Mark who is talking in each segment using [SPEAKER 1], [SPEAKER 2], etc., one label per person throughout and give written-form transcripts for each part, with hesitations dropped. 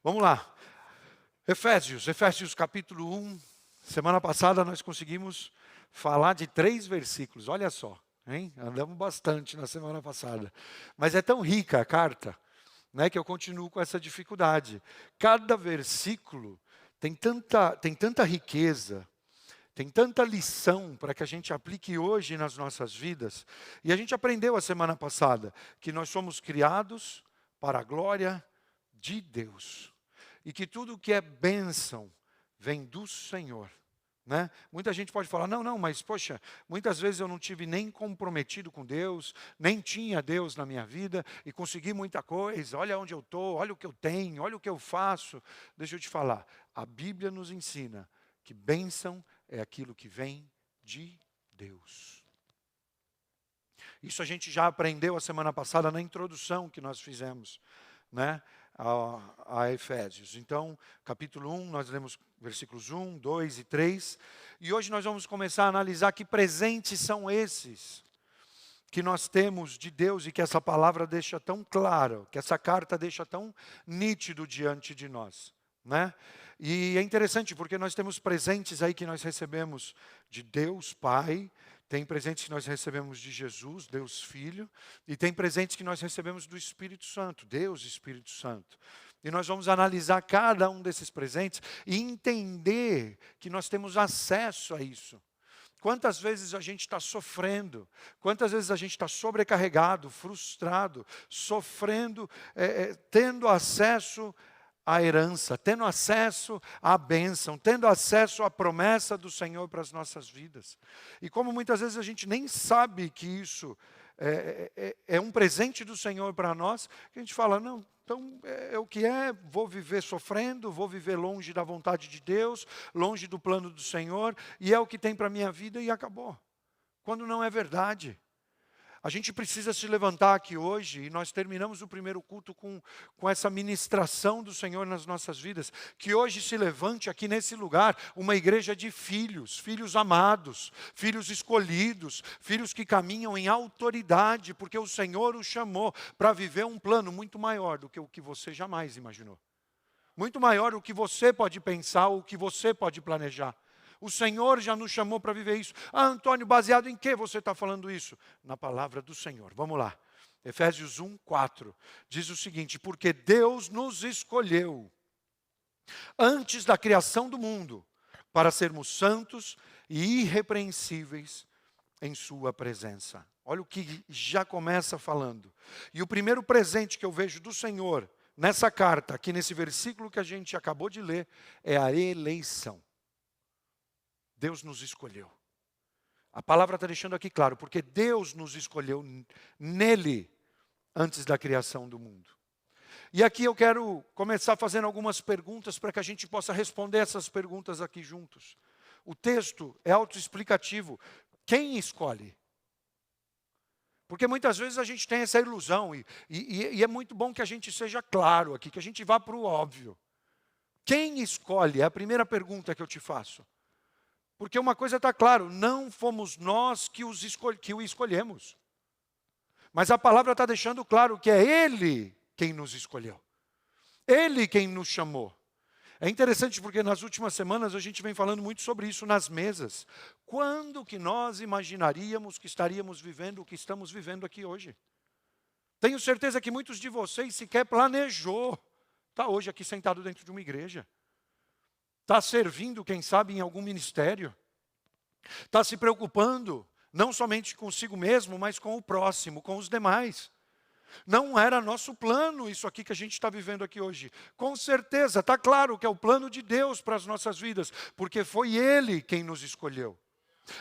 [SPEAKER 1] Vamos lá. Efésios capítulo 1. Semana passada nós conseguimos falar de 3 versículos. Olha só, hein? Andamos bastante na semana passada. Mas é tão rica a carta, né, que eu continuo com essa dificuldade. Cada versículo tem tanta riqueza, tem tanta lição para que a gente aplique hoje nas nossas vidas. E a gente aprendeu a semana passada que nós somos criados para a glória de Deus. E que tudo que é bênção vem do Senhor. Né? Muita gente pode falar, não, mas poxa, muitas vezes eu não tive nem comprometido com Deus, nem tinha Deus na minha vida e consegui muita coisa, olha onde eu estou, olha o que eu tenho, olha o que eu faço. Deixa eu te falar, a Bíblia nos ensina que bênção é aquilo que vem de Deus. Isso a gente já aprendeu a semana passada na introdução que nós fizemos, né, a Efésios. Então, capítulo 1, nós lemos versículos 1, 2 e 3. E hoje nós vamos começar a analisar que presentes são esses que nós temos de Deus e que essa palavra deixa tão claro, que essa carta deixa tão nítido diante de nós, né? E é interessante porque nós temos presentes aí que nós recebemos de Deus Pai, tem presentes que nós recebemos de Jesus, Deus Filho, e tem presentes que nós recebemos do Espírito Santo, Deus Espírito Santo. E nós vamos analisar cada um desses presentes e entender que nós temos acesso a isso. Quantas vezes a gente está sofrendo, quantas vezes a gente está sobrecarregado, frustrado, sofrendo, tendo acesso à herança, tendo acesso à bênção, tendo acesso à promessa do Senhor para as nossas vidas. E como muitas vezes a gente nem sabe que isso é um presente do Senhor para nós, que a gente fala, não, então é o que é, vou viver sofrendo, vou viver longe da vontade de Deus, longe do plano do Senhor, e é o que tem para a minha vida e acabou. Quando não é verdade. A gente precisa se levantar aqui hoje, e nós terminamos o primeiro culto com essa ministração do Senhor nas nossas vidas, que hoje se levante aqui nesse lugar uma igreja de filhos, filhos amados, filhos escolhidos, filhos que caminham em autoridade, porque o Senhor os chamou para viver um plano muito maior do que o que você jamais imaginou. Muito maior do que você pode pensar, o que você pode planejar. O Senhor já nos chamou para viver isso. Ah, Antônio, baseado em que você está falando isso? Na palavra do Senhor. Vamos lá. Efésios 1, 4. Diz o seguinte, porque Deus nos escolheu antes da criação do mundo para sermos santos e irrepreensíveis em sua presença. Olha o que já começa falando. E o primeiro presente que eu vejo do Senhor nessa carta, aqui nesse versículo que a gente acabou de ler, é a eleição. Deus nos escolheu. A palavra está deixando aqui claro, porque Deus nos escolheu nele antes da criação do mundo. E aqui eu quero começar fazendo algumas perguntas para que a gente possa responder essas perguntas aqui juntos. O texto é autoexplicativo. Quem escolhe? Porque muitas vezes a gente tem essa ilusão e é muito bom que a gente seja claro aqui, que a gente vá para o óbvio. Quem escolhe? É a primeira pergunta que eu te faço. Porque uma coisa está claro, não fomos nós que o escolhemos. Mas a palavra está deixando claro que é Ele quem nos escolheu. Ele quem nos chamou. É interessante porque nas últimas semanas a gente vem falando muito sobre isso nas mesas. Quando que nós imaginaríamos que estaríamos vivendo o que estamos vivendo aqui hoje? Tenho certeza que muitos de vocês sequer planejou estar hoje aqui sentado dentro de uma igreja. Está servindo, quem sabe, em algum ministério. Está se preocupando, não somente consigo mesmo, mas com o próximo, com os demais. Não era nosso plano isso aqui que a gente está vivendo aqui hoje. Com certeza, está claro que é o plano de Deus para as nossas vidas, porque foi Ele quem nos escolheu.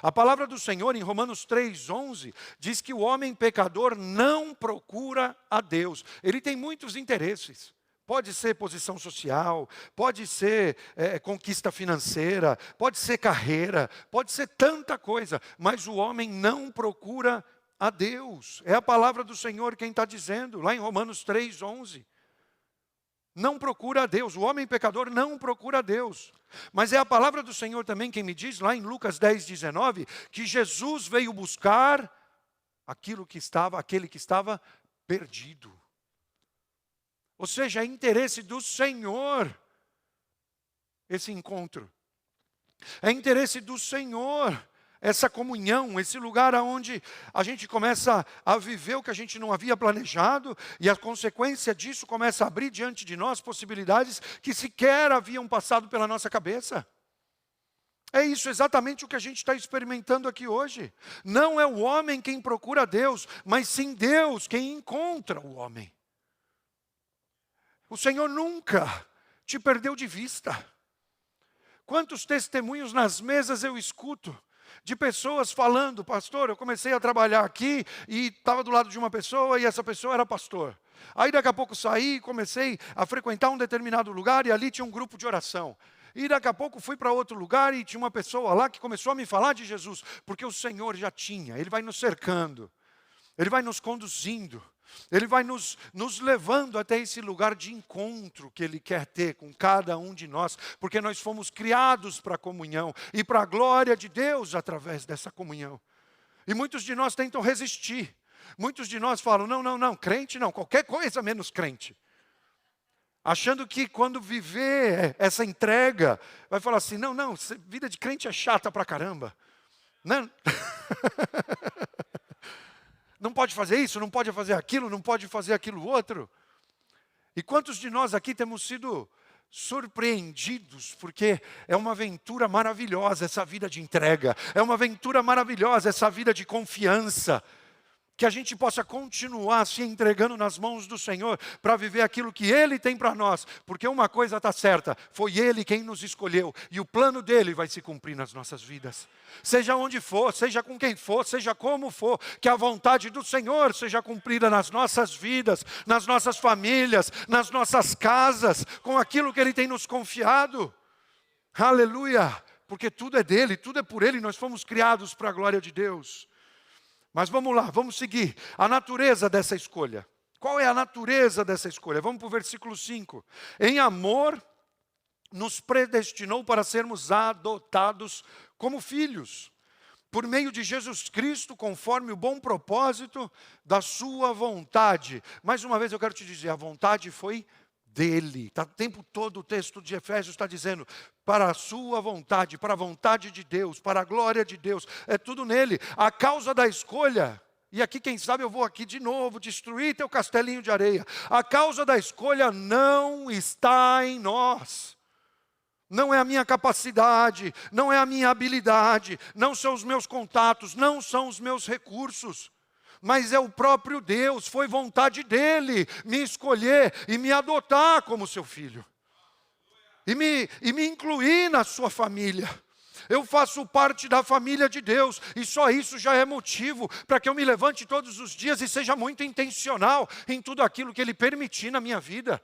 [SPEAKER 1] A palavra do Senhor, em Romanos 3:11, diz que o homem pecador não procura a Deus. Ele tem muitos interesses. Pode ser posição social, pode ser conquista financeira, pode ser carreira, pode ser tanta coisa, mas o homem não procura a Deus. É a palavra do Senhor quem está dizendo, lá em Romanos 3:11. Não procura a Deus, o homem pecador não procura a Deus. Mas é a palavra do Senhor também quem me diz, lá em Lucas 10:19, que Jesus veio buscar aquele que estava perdido. Ou seja, é interesse do Senhor esse encontro. É interesse do Senhor essa comunhão, esse lugar onde a gente começa a viver o que a gente não havia planejado, e a consequência disso começa a abrir diante de nós possibilidades que sequer haviam passado pela nossa cabeça. É isso exatamente o que a gente está experimentando aqui hoje. Não é o homem quem procura Deus, mas sim Deus quem encontra o homem. O Senhor nunca te perdeu de vista. Quantos testemunhos nas mesas eu escuto de pessoas falando: pastor, eu comecei a trabalhar aqui e estava do lado de uma pessoa e essa pessoa era pastor. Aí daqui a pouco saí e comecei a frequentar um determinado lugar e ali tinha um grupo de oração. E daqui a pouco fui para outro lugar e tinha uma pessoa lá que começou a me falar de Jesus, porque o Senhor já tinha, Ele vai nos cercando, Ele vai nos conduzindo, Ele vai nos levando até esse lugar de encontro que Ele quer ter com cada um de nós, porque nós fomos criados para a comunhão e para a glória de Deus através dessa comunhão. E muitos de nós tentam resistir, muitos de nós falam: não, crente não, qualquer coisa menos crente. Achando que quando viver essa entrega, vai falar assim: não, vida de crente é chata pra caramba. Não, não pode fazer isso, não pode fazer aquilo, não pode fazer aquilo outro. E quantos de nós aqui temos sido surpreendidos, porque é uma aventura maravilhosa essa vida de entrega, é uma aventura maravilhosa essa vida de confiança, que a gente possa continuar se entregando nas mãos do Senhor para viver aquilo que Ele tem para nós, porque uma coisa está certa: foi Ele quem nos escolheu e o plano dEle vai se cumprir nas nossas vidas. Seja onde for, seja com quem for, seja como for, que a vontade do Senhor seja cumprida nas nossas vidas, nas nossas famílias, nas nossas casas, com aquilo que Ele tem nos confiado. Aleluia! Porque tudo é dEle, tudo é por Ele, nós fomos criados para a glória de Deus. Mas vamos lá, vamos seguir. A natureza dessa escolha. Qual é a natureza dessa escolha? Vamos para o versículo 5. Em amor, nos predestinou para sermos adotados como filhos, por meio de Jesus Cristo, conforme o bom propósito da sua vontade. Mais uma vez eu quero te dizer, a vontade foi dele. O tempo todo o texto de Efésios está dizendo: para a sua vontade, para a vontade de Deus, para a glória de Deus, é tudo nele. A causa da escolha, e aqui quem sabe eu vou aqui de novo destruir teu castelinho de areia. A causa da escolha não está em nós. Não é a minha capacidade, não é a minha habilidade, não são os meus contatos, não são os meus recursos. Mas é o próprio Deus, foi vontade dEle me escolher e me adotar como seu filho. E me incluir na sua família. Eu faço parte da família de Deus, e só isso já é motivo para que eu me levante todos os dias e seja muito intencional em tudo aquilo que Ele permitir na minha vida.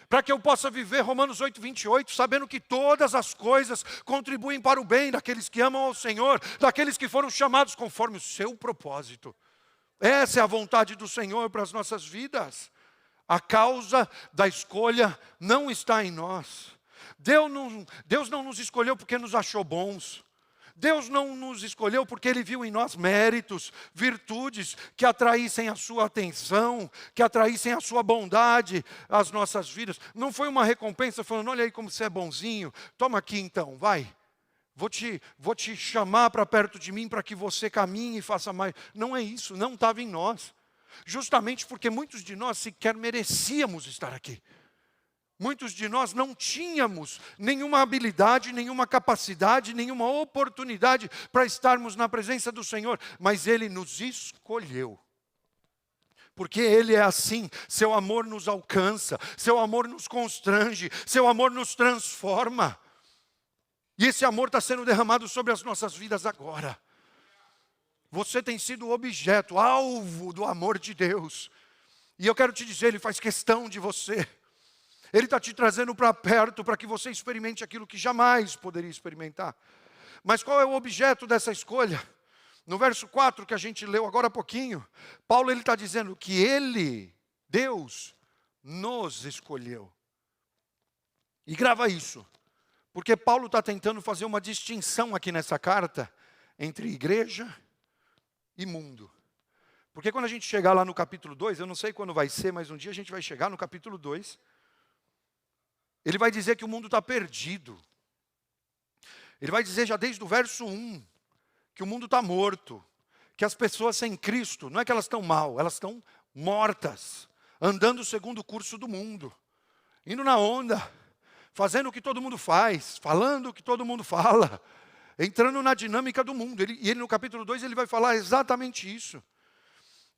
[SPEAKER 1] Para que eu possa viver Romanos 8:28, sabendo que todas as coisas contribuem para o bem daqueles que amam ao Senhor, daqueles que foram chamados conforme o seu propósito. Essa é a vontade do Senhor para as nossas vidas. A causa da escolha não está em nós. Deus não nos escolheu porque nos achou bons. Deus não nos escolheu porque Ele viu em nós méritos, virtudes que atraíssem a sua atenção, que atraíssem a sua bondade às nossas vidas. Não foi uma recompensa falando: olha aí como você é bonzinho, toma aqui então, vai. Vou te chamar para perto de mim para que você caminhe e faça mais. Não é isso, não estava em nós. Justamente porque muitos de nós sequer merecíamos estar aqui. Muitos de nós não tínhamos nenhuma habilidade, nenhuma capacidade, nenhuma oportunidade para estarmos na presença do Senhor. Mas Ele nos escolheu. Porque Ele é assim, seu amor nos alcança, seu amor nos constrange, seu amor nos transforma. E esse amor está sendo derramado sobre as nossas vidas agora. Você tem sido objeto, alvo do amor de Deus. E eu quero te dizer, Ele faz questão de você. Ele está te trazendo para perto para que você experimente aquilo que jamais poderia experimentar. Mas qual é o objeto dessa escolha? No verso 4 que a gente leu agora há pouquinho, Paulo está dizendo que Ele, Deus, nos escolheu. E grava isso. Porque Paulo está tentando fazer uma distinção aqui nessa carta entre igreja e mundo. Porque quando a gente chegar lá no capítulo 2, eu não sei quando vai ser, mas um dia a gente vai chegar no capítulo 2, ele vai dizer que o mundo está perdido. Ele vai dizer já desde o verso 1, que o mundo está morto, que as pessoas sem Cristo, não é que elas estão mal, elas estão mortas, andando segundo o curso do mundo, indo na onda, fazendo o que todo mundo faz, falando o que todo mundo fala, entrando na dinâmica do mundo. E ele no capítulo 2 ele vai falar exatamente isso.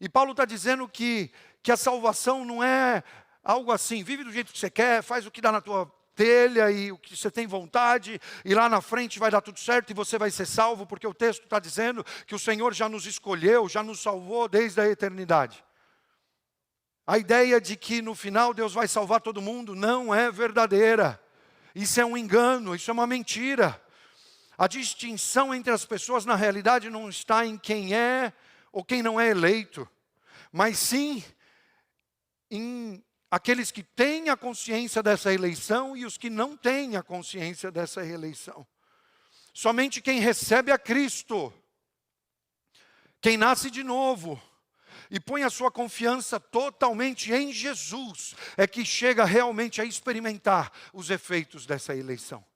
[SPEAKER 1] E Paulo está dizendo que a salvação não é algo assim, vive do jeito que você quer, faz o que dá na tua telha e o que você tem vontade, e lá na frente vai dar tudo certo e você vai ser salvo, porque o texto está dizendo que o Senhor já nos escolheu, já nos salvou desde a eternidade. A ideia de que no final Deus vai salvar todo mundo não é verdadeira. Isso é um engano, isso é uma mentira. A distinção entre as pessoas na realidade não está em quem é ou quem não é eleito, mas sim em aqueles que têm a consciência dessa eleição e os que não têm a consciência dessa eleição. Somente quem recebe a Cristo, quem nasce de novo e põe a sua confiança totalmente em Jesus, é que chega realmente a experimentar os efeitos dessa eleição.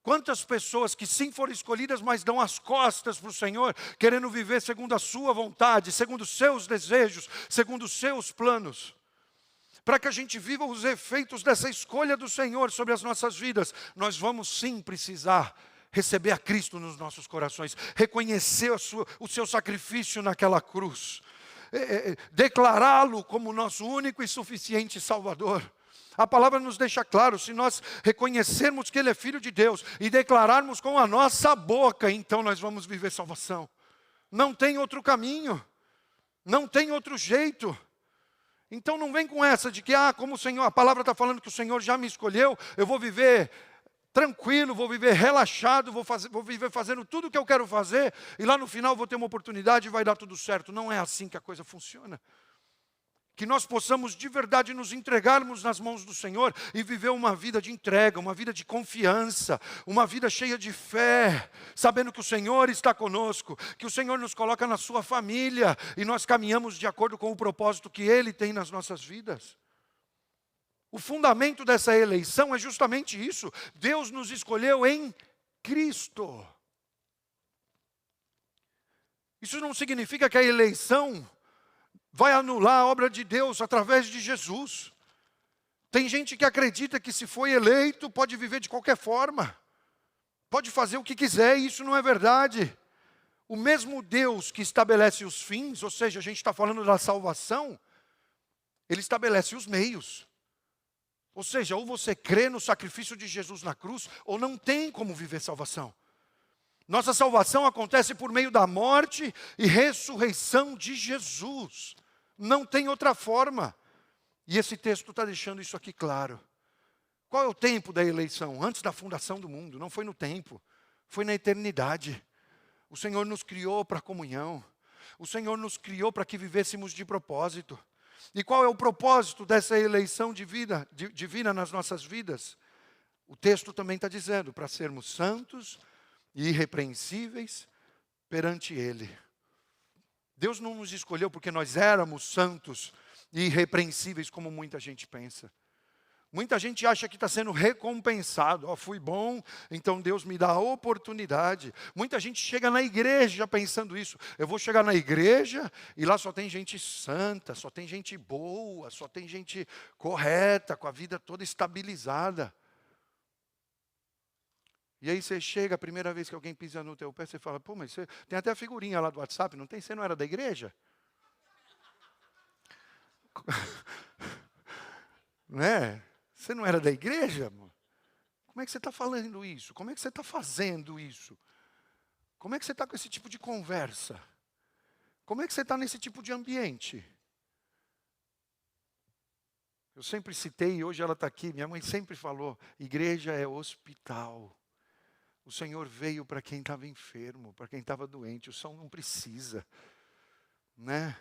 [SPEAKER 1] Quantas pessoas que sim foram escolhidas, mas dão as costas para o Senhor, querendo viver segundo a sua vontade, segundo os seus desejos, segundo os seus planos. Para que a gente viva os efeitos dessa escolha do Senhor sobre as nossas vidas, nós vamos sim precisar receber a Cristo nos nossos corações, reconhecer o seu sacrifício naquela cruz, declará-lo como nosso único e suficiente Salvador. A palavra nos deixa claro, se nós reconhecermos que Ele é Filho de Deus e declararmos com a nossa boca, então nós vamos viver salvação. Não tem outro caminho, não tem outro jeito. Então não vem com essa de que, como o Senhor, a palavra está falando que o Senhor já me escolheu, eu vou viver tranquilo, vou viver relaxado, vou viver fazendo tudo o que eu quero fazer, e lá no final vou ter uma oportunidade e vai dar tudo certo. Não é assim que a coisa funciona. Que nós possamos de verdade nos entregarmos nas mãos do Senhor e viver uma vida de entrega, uma vida de confiança, uma vida cheia de fé, sabendo que o Senhor está conosco, que o Senhor nos coloca na sua família e nós caminhamos de acordo com o propósito que Ele tem nas nossas vidas. O fundamento dessa eleição é justamente isso. Deus nos escolheu em Cristo. Isso não significa que a eleição vai anular a obra de Deus através de Jesus. Tem gente que acredita que se foi eleito, pode viver de qualquer forma, pode fazer o que quiser, e isso não é verdade. O mesmo Deus que estabelece os fins, ou seja, a gente está falando da salvação, Ele estabelece os meios. Ou seja, ou você crê no sacrifício de Jesus na cruz, ou não tem como viver salvação. Nossa salvação acontece por meio da morte e ressurreição de Jesus. Não tem outra forma. E esse texto está deixando isso aqui claro. Qual é o tempo da eleição? Antes da fundação do mundo. Não foi no tempo, foi na eternidade. O Senhor nos criou para a comunhão. O Senhor nos criou para que vivêssemos de propósito. E qual é o propósito dessa eleição divina nas nossas vidas? O texto também está dizendo, para sermos santos e irrepreensíveis perante Ele. Deus não nos escolheu porque nós éramos santos e irrepreensíveis, como muita gente pensa. Muita gente acha que está sendo recompensado. Fui bom, então Deus me dá a oportunidade. Muita gente chega na igreja pensando isso. Eu vou chegar na igreja e lá só tem gente santa, só tem gente boa, só tem gente correta, com a vida toda estabilizada. E aí você chega, a primeira vez que alguém pisa no teu pé, você fala, pô, mas você tem até a figurinha lá do WhatsApp, não tem? Você não era da igreja? Né? Você não era da igreja? Como é que você está falando isso? Como é que você está fazendo isso? Como é que você está com esse tipo de conversa? Como é que você está nesse tipo de ambiente? Eu sempre citei, e hoje ela está aqui, minha mãe sempre falou, igreja é hospital. O Senhor veio para quem estava enfermo, para quem estava doente. O som não precisa, né?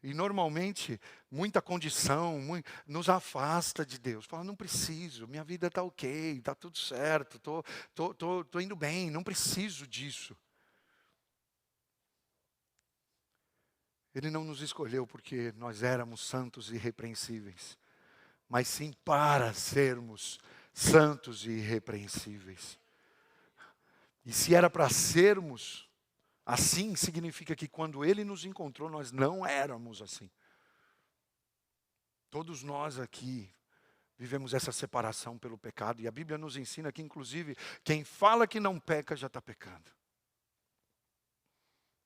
[SPEAKER 1] E normalmente, muita condição nos afasta de Deus. Fala, não preciso, minha vida está ok, está tudo certo, tô indo bem, não preciso disso. Ele não nos escolheu porque nós éramos santos e irrepreensíveis, mas sim para sermos santos e irrepreensíveis. E se era para sermos assim, significa que quando Ele nos encontrou, nós não éramos assim. Todos nós aqui vivemos essa separação pelo pecado, e a Bíblia nos ensina que, inclusive, quem fala que não peca já está pecando.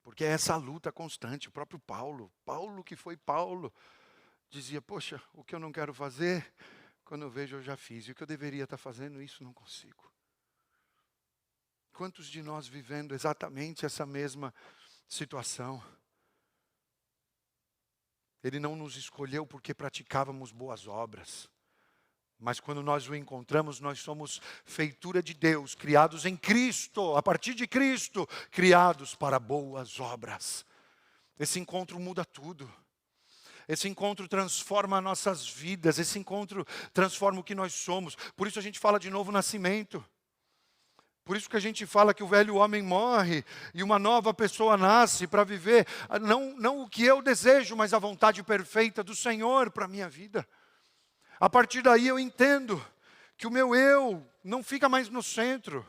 [SPEAKER 1] Porque é essa luta constante. O próprio Paulo que foi Paulo, dizia, poxa, o que eu não quero fazer, quando eu vejo eu já fiz. E o que eu deveria estar fazendo, isso não consigo. Quantos de nós vivendo exatamente essa mesma situação? Ele não nos escolheu porque praticávamos boas obras. Mas quando nós o encontramos, nós somos feitura de Deus, criados em Cristo, a partir de Cristo, criados para boas obras. Esse encontro muda tudo. Esse encontro transforma nossas vidas, esse encontro transforma o que nós somos. Por isso a gente fala de novo nascimento. Por isso que a gente fala que o velho homem morre e uma nova pessoa nasce para viver, não o que eu desejo, mas a vontade perfeita do Senhor para a minha vida. A partir daí eu entendo que o meu eu não fica mais no centro.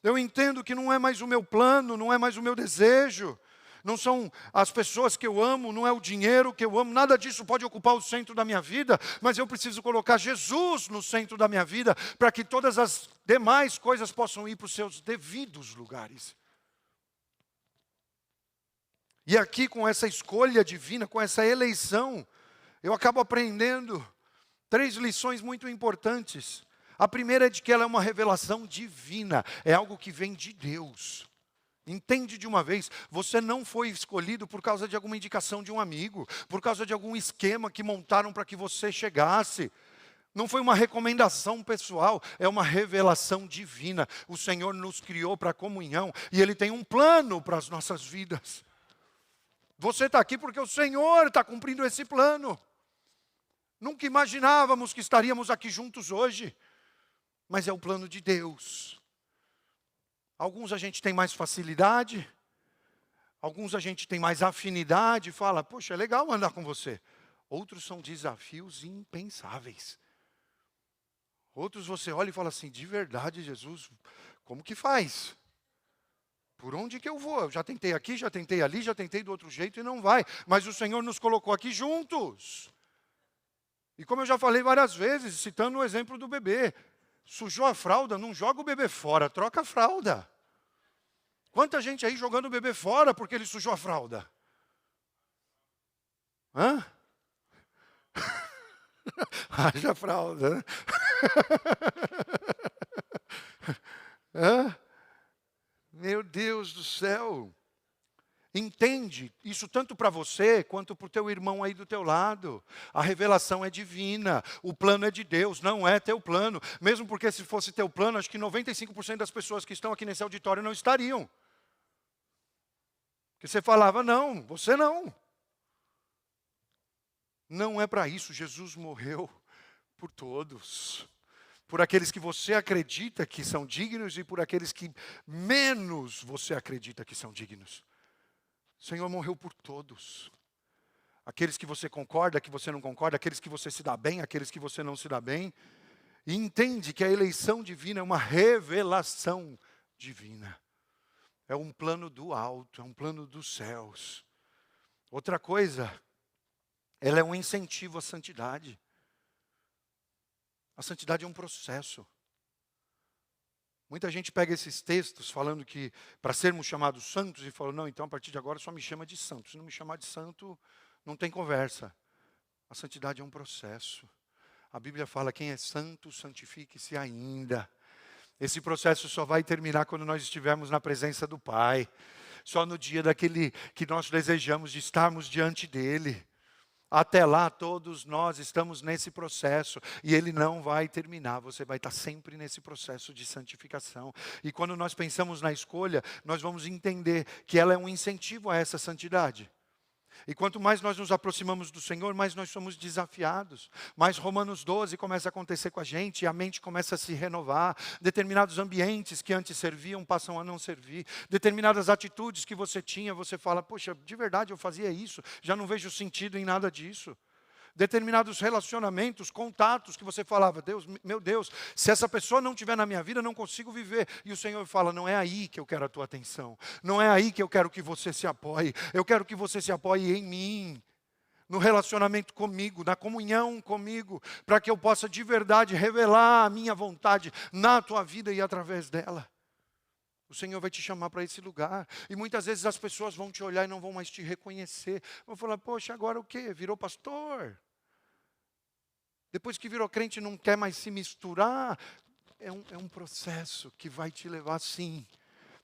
[SPEAKER 1] Eu entendo que não é mais o meu plano, não é mais o meu desejo. Não são as pessoas que eu amo, não é o dinheiro que eu amo. Nada disso pode ocupar o centro da minha vida. Mas eu preciso colocar Jesus no centro da minha vida para que todas as demais coisas possam ir para os seus devidos lugares. E aqui com essa escolha divina, com essa eleição, eu acabo aprendendo 3 lições muito importantes. A primeira é de que ela é uma revelação divina, é algo que vem de Deus. Entende de uma vez, você não foi escolhido por causa de alguma indicação de um amigo, por causa de algum esquema que montaram para que você chegasse. Não foi uma recomendação pessoal, é uma revelação divina. O Senhor nos criou para a comunhão e Ele tem um plano para as nossas vidas. Você está aqui porque o Senhor está cumprindo esse plano. Nunca imaginávamos que estaríamos aqui juntos hoje, mas é o plano de Deus. Alguns a gente tem mais facilidade, alguns a gente tem mais afinidade, fala, poxa, é legal andar com você. Outros são desafios impensáveis. Outros você olha e fala assim, de verdade, Jesus, como que faz? Por onde que eu vou? Eu já tentei aqui, já tentei ali, já tentei do outro jeito e não vai. Mas o Senhor nos colocou aqui juntos. E como eu já falei várias vezes, citando o exemplo do bebê, sujou a fralda, não joga o bebê fora, troca a fralda. Quanta gente aí jogando o bebê fora porque ele sujou a fralda? Hã? Haja fralda, né? Hã? Meu Deus do céu. Entende isso tanto para você quanto para o teu irmão aí do teu lado. A revelação é divina, o plano é de Deus, não é teu plano. Mesmo porque se fosse teu plano, acho que 95% das pessoas que estão aqui nesse auditório não estariam. Porque você falava, não, você não. Não é para isso, Jesus morreu por todos. Por aqueles que você acredita que são dignos e por aqueles que menos você acredita que são dignos. O Senhor morreu por todos. Aqueles que você concorda, que você não concorda, aqueles que você se dá bem, aqueles que você não se dá bem. E entende que a eleição divina é uma revelação divina. É um plano do alto, é um plano dos céus. Outra coisa, ela é um incentivo à santidade. A santidade é um processo. Muita gente pega esses textos falando que para sermos chamados santos e fala, não, então a partir de agora só me chama de santo. Se não me chamar de santo, não tem conversa. A santidade é um processo. A Bíblia fala, quem é santo, santifique-se ainda. Esse processo só vai terminar quando nós estivermos na presença do Pai. Só no dia daquele que nós desejamos de estarmos diante dEle. Até lá, todos nós estamos nesse processo e ele não vai terminar. Você vai estar sempre nesse processo de santificação. E quando nós pensamos na escolha, nós vamos entender que ela é um incentivo a essa santidade. E quanto mais nós nos aproximamos do Senhor, mais nós somos desafiados. Mais Romanos 12 começa a acontecer com a gente, e a mente começa a se renovar. Determinados ambientes que antes serviam passam a não servir. Determinadas atitudes que você tinha, você fala, poxa, de verdade eu fazia isso, já não vejo sentido em nada disso. Determinados relacionamentos, contatos que você falava, Deus, meu Deus, se essa pessoa não estiver na minha vida, eu não consigo viver. E o Senhor fala, não é aí que eu quero a tua atenção. Não é aí que eu quero que você se apoie. Eu quero que você se apoie em mim. No relacionamento comigo, na comunhão comigo, para que eu possa de verdade revelar a minha vontade na tua vida e através dela. O Senhor vai te chamar para esse lugar. E muitas vezes as pessoas vão te olhar e não vão mais te reconhecer. Vão falar, poxa, agora o quê? Virou pastor? Depois que virou crente não quer mais se misturar? É um processo que vai te levar sim,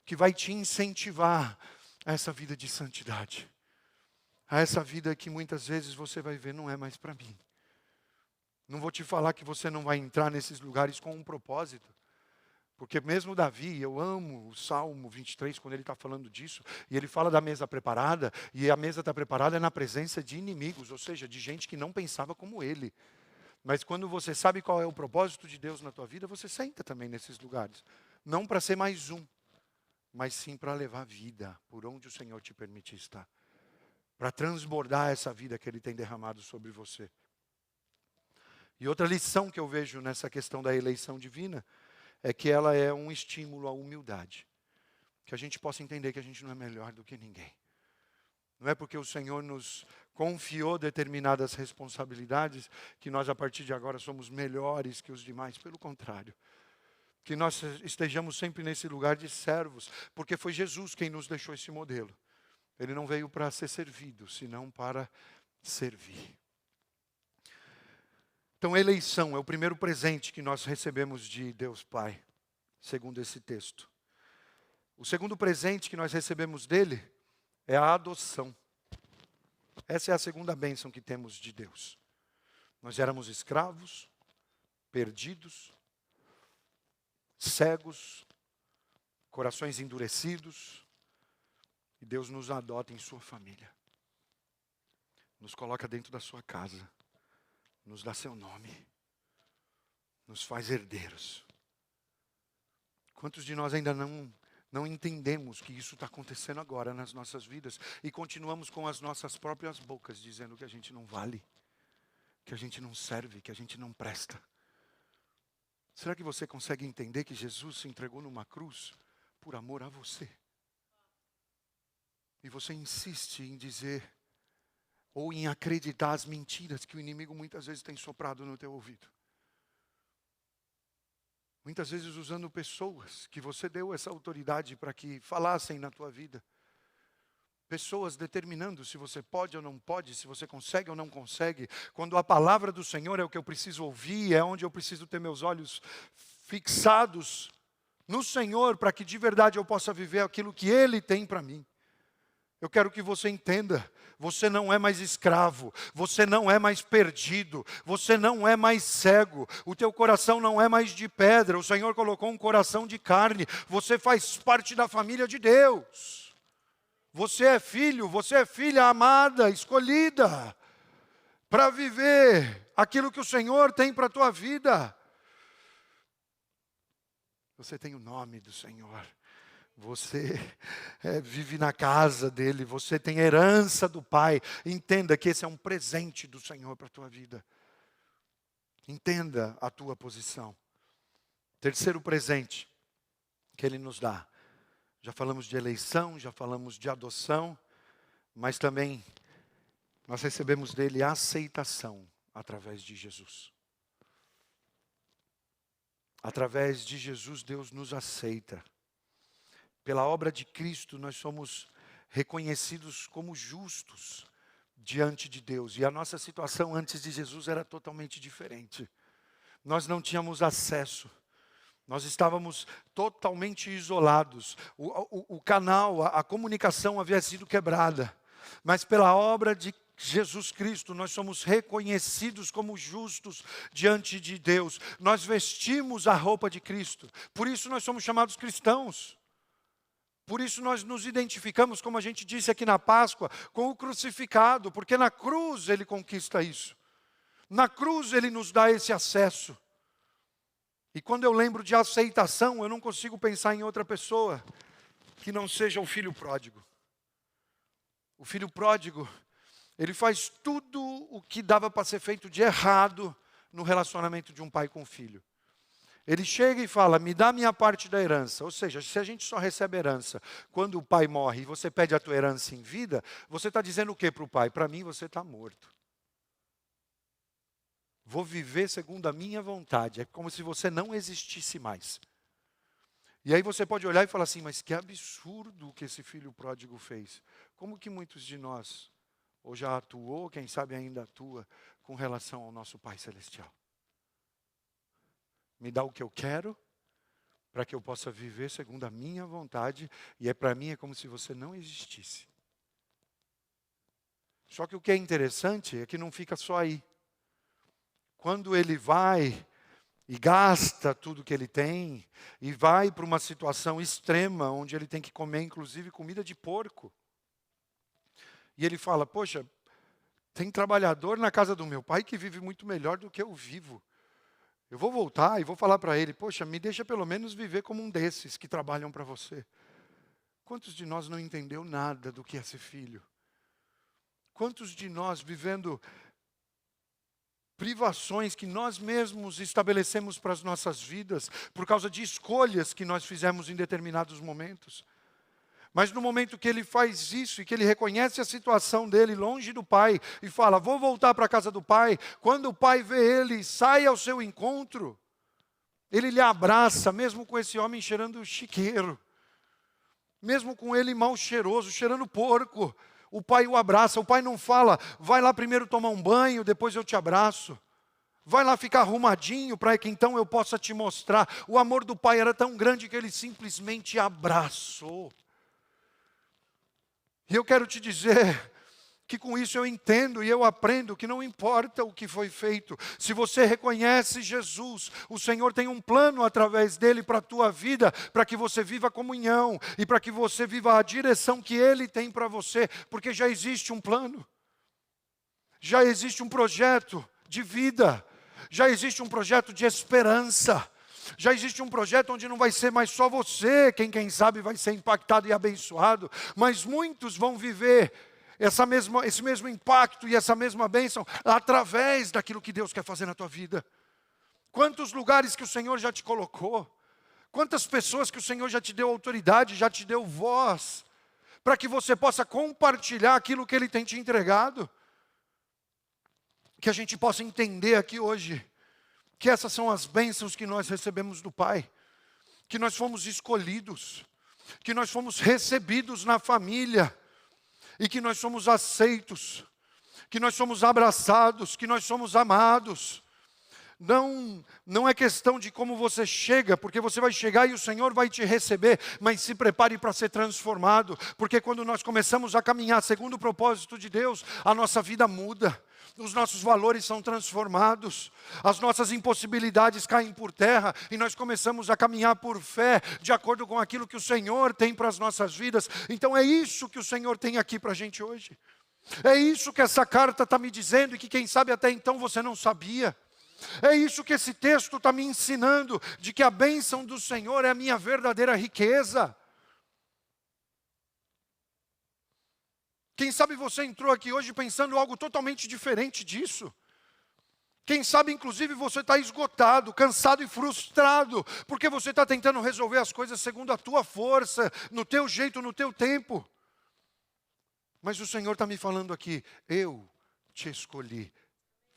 [SPEAKER 1] que vai te incentivar a essa vida de santidade. A essa vida que muitas vezes você vai ver, não é mais para mim. Não vou te falar que você não vai entrar nesses lugares com um propósito. Porque mesmo Davi, eu amo o Salmo 23, quando ele está falando disso, e ele fala da mesa preparada, e a mesa está preparada na presença de inimigos, ou seja, de gente que não pensava como ele. Mas quando você sabe qual é o propósito de Deus na tua vida, você senta também nesses lugares. Não para ser mais um, mas sim para levar vida, por onde o Senhor te permitir estar. Para transbordar essa vida que Ele tem derramado sobre você. E outra lição que eu vejo nessa questão da eleição divina, é que ela é um estímulo à humildade. Que a gente possa entender que a gente não é melhor do que ninguém. Não é porque o Senhor nos confiou determinadas responsabilidades que nós a partir de agora somos melhores que os demais. Pelo contrário. Que nós estejamos sempre nesse lugar de servos. Porque foi Jesus quem nos deixou esse modelo. Ele não veio para ser servido, senão para servir. Então, a eleição é o primeiro presente que nós recebemos de Deus Pai, segundo esse texto. O segundo presente que nós recebemos dele é a adoção. Essa é a segunda bênção que temos de Deus. Nós éramos escravos, perdidos, cegos, corações endurecidos, e Deus nos adota em sua família. Nos coloca dentro da sua casa. Nos dá seu nome, nos faz herdeiros. Quantos de nós ainda não entendemos que isso está acontecendo agora nas nossas vidas e continuamos com as nossas próprias bocas dizendo que a gente não vale, que a gente não serve, que a gente não presta? Será que você consegue entender que Jesus se entregou numa cruz por amor a você? E você insiste em dizer ou em acreditar as mentiras que o inimigo muitas vezes tem soprado no teu ouvido. Muitas vezes usando pessoas que você deu essa autoridade para que falassem na tua vida. Pessoas determinando se você pode ou não pode, se você consegue ou não consegue. Quando a palavra do Senhor é o que eu preciso ouvir, é onde eu preciso ter meus olhos fixados no Senhor, para que de verdade eu possa viver aquilo que Ele tem para mim. Eu quero que você entenda, você não é mais escravo, você não é mais perdido, você não é mais cego, o teu coração não é mais de pedra, o Senhor colocou um coração de carne, você faz parte da família de Deus. Você é filho, você é filha amada, escolhida, para viver aquilo que o Senhor tem para a tua vida. Você tem o nome do Senhor. Você vive na casa dele, você tem herança do Pai. Entenda que esse é um presente do Senhor para a tua vida. Entenda a tua posição. Terceiro presente que Ele nos dá. Já falamos de eleição, já falamos de adoção, mas também nós recebemos dele a aceitação através de Jesus. Através de Jesus, Deus nos aceita. Pela obra de Cristo, nós somos reconhecidos como justos diante de Deus. E a nossa situação antes de Jesus era totalmente diferente. Nós não tínhamos acesso. Nós estávamos totalmente isolados. O canal, a comunicação havia sido quebrada. Mas pela obra de Jesus Cristo, nós somos reconhecidos como justos diante de Deus. Nós vestimos a roupa de Cristo. Por isso nós somos chamados cristãos. Por isso nós nos identificamos, como a gente disse aqui na Páscoa, com o crucificado, porque na cruz Ele conquista isso. Na cruz Ele nos dá esse acesso. E quando eu lembro de aceitação, eu não consigo pensar em outra pessoa que não seja o filho pródigo. O filho pródigo, ele faz tudo o que dava para ser feito de errado no relacionamento de um pai com filho. Ele chega e fala, me dá a minha parte da herança. Ou seja, se a gente só recebe herança quando o pai morre e você pede a tua herança em vida, você está dizendo o que para o pai? Para mim você está morto. Vou viver segundo a minha vontade. É como se você não existisse mais. E aí você pode olhar e falar assim, mas que absurdo o que esse filho pródigo fez. Como que muitos de nós, ou já atuou, quem sabe ainda atua, com relação ao nosso Pai Celestial. Me dá o que eu quero, para que eu possa viver segundo a minha vontade, e para mim é como se você não existisse. Só que o que é interessante é que não fica só aí. Quando ele vai e gasta tudo que ele tem, e vai para uma situação extrema, onde ele tem que comer inclusive comida de porco. E ele fala, poxa, tem trabalhador na casa do meu pai que vive muito melhor do que eu vivo. Eu vou voltar e vou falar para ele, poxa, me deixa pelo menos viver como um desses que trabalham para você. Quantos de nós não entendeu nada do que é ser filho? Quantos de nós vivendo privações que nós mesmos estabelecemos para as nossas vidas, por causa de escolhas que nós fizemos em determinados momentos. Mas no momento que ele faz isso e que ele reconhece a situação dele longe do pai e fala, vou voltar para a casa do pai, quando o pai vê ele, sai ao seu encontro, ele lhe abraça, mesmo com esse homem cheirando chiqueiro, mesmo com ele mal cheiroso, cheirando porco. O pai o abraça, o pai não fala, vai lá primeiro tomar um banho, depois eu te abraço. Vai lá ficar arrumadinho para que então eu possa te mostrar. O amor do pai era tão grande que ele simplesmente abraçou. E eu quero te dizer que com isso eu entendo e eu aprendo que não importa o que foi feito. Se você reconhece Jesus, o Senhor tem um plano através dele para a tua vida, para que você viva a comunhão e para que você viva a direção que Ele tem para você, porque já existe um plano, já existe um projeto de vida, já existe um projeto de esperança. Já existe um projeto onde não vai ser mais só você, quem sabe vai ser impactado e abençoado, mas muitos vão viver esse mesmo impacto e essa mesma bênção através daquilo que Deus quer fazer na tua vida. Quantos lugares que o Senhor já te colocou, quantas pessoas que o Senhor já te deu autoridade, já te deu voz, para que você possa compartilhar aquilo que Ele tem te entregado. Que a gente possa entender aqui hoje, que essas são as bênçãos que nós recebemos do Pai, que nós fomos escolhidos, que nós fomos recebidos na família, e que nós somos aceitos, que nós somos abraçados, que nós somos amados. Não é questão de como você chega, porque você vai chegar e o Senhor vai te receber, mas se prepare para ser transformado, porque quando nós começamos a caminhar segundo o propósito de Deus, a nossa vida muda. Os nossos valores são transformados, as nossas impossibilidades caem por terra e nós começamos a caminhar por fé, de acordo com aquilo que o Senhor tem para as nossas vidas. Então é isso que o Senhor tem aqui para a gente hoje. É isso que essa carta está me dizendo e que quem sabe até então você não sabia. É isso que esse texto está me ensinando, de que a bênção do Senhor é a minha verdadeira riqueza. Quem sabe você entrou aqui hoje pensando algo totalmente diferente disso. Quem sabe, inclusive, você está esgotado, cansado e frustrado, porque você está tentando resolver as coisas segundo a tua força, no teu jeito, no teu tempo. Mas o Senhor está me falando aqui, eu te escolhi.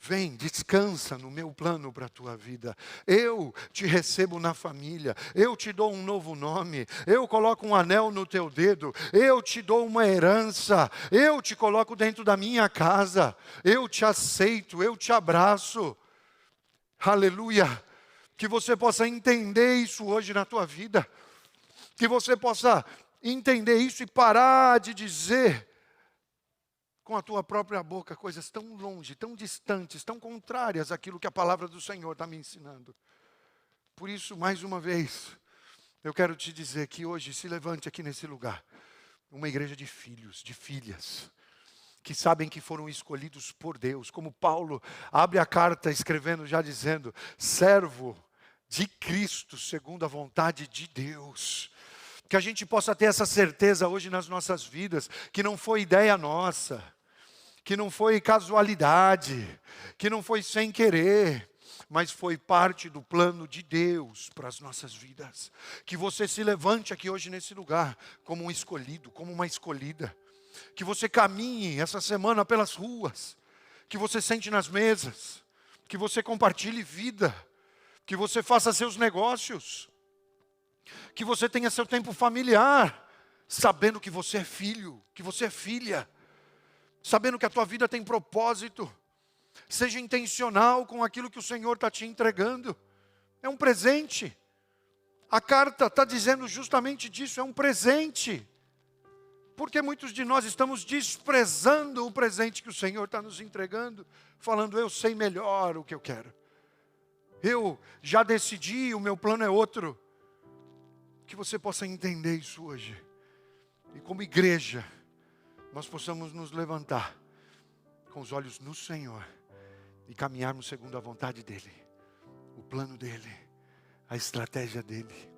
[SPEAKER 1] Vem, descansa no meu plano para a tua vida. Eu te recebo na família. Eu te dou um novo nome. Eu coloco um anel no teu dedo. Eu te dou uma herança. Eu te coloco dentro da minha casa. Eu te aceito. Eu te abraço. Aleluia. Que você possa entender isso hoje na tua vida. Que você possa entender isso e parar de dizer com a tua própria boca coisas tão longe, tão distantes, tão contrárias àquilo que a palavra do Senhor está me ensinando. Por isso, mais uma vez, Eu quero te dizer que hoje se levante aqui nesse lugar uma igreja de filhos, de filhas, que sabem que foram escolhidos por Deus, como Paulo abre a carta escrevendo, já dizendo, servo de Cristo, segundo a vontade de Deus. Que a gente possa ter essa certeza hoje nas nossas vidas, que não foi ideia nossa, que não foi casualidade, que não foi sem querer, mas foi parte do plano de Deus para as nossas vidas. Que você se levante aqui hoje nesse lugar, como um escolhido, como uma escolhida. Que você caminhe essa semana pelas ruas, que você sente nas mesas, que você compartilhe vida, que você faça seus negócios, que você tenha seu tempo familiar, sabendo que você é filho, que você é filha, sabendo que a tua vida tem propósito. Seja intencional com aquilo que o Senhor está te entregando. É um presente. A carta está dizendo justamente disso, é um presente. Porque muitos de nós estamos desprezando o presente que o Senhor está nos entregando, falando, eu sei melhor o que eu quero. Eu já decidi, o meu plano é outro. Que você possa entender isso hoje. E como igreja, nós possamos nos levantar com os olhos no Senhor e caminharmos segundo a vontade dEle, o plano dEle, a estratégia dEle.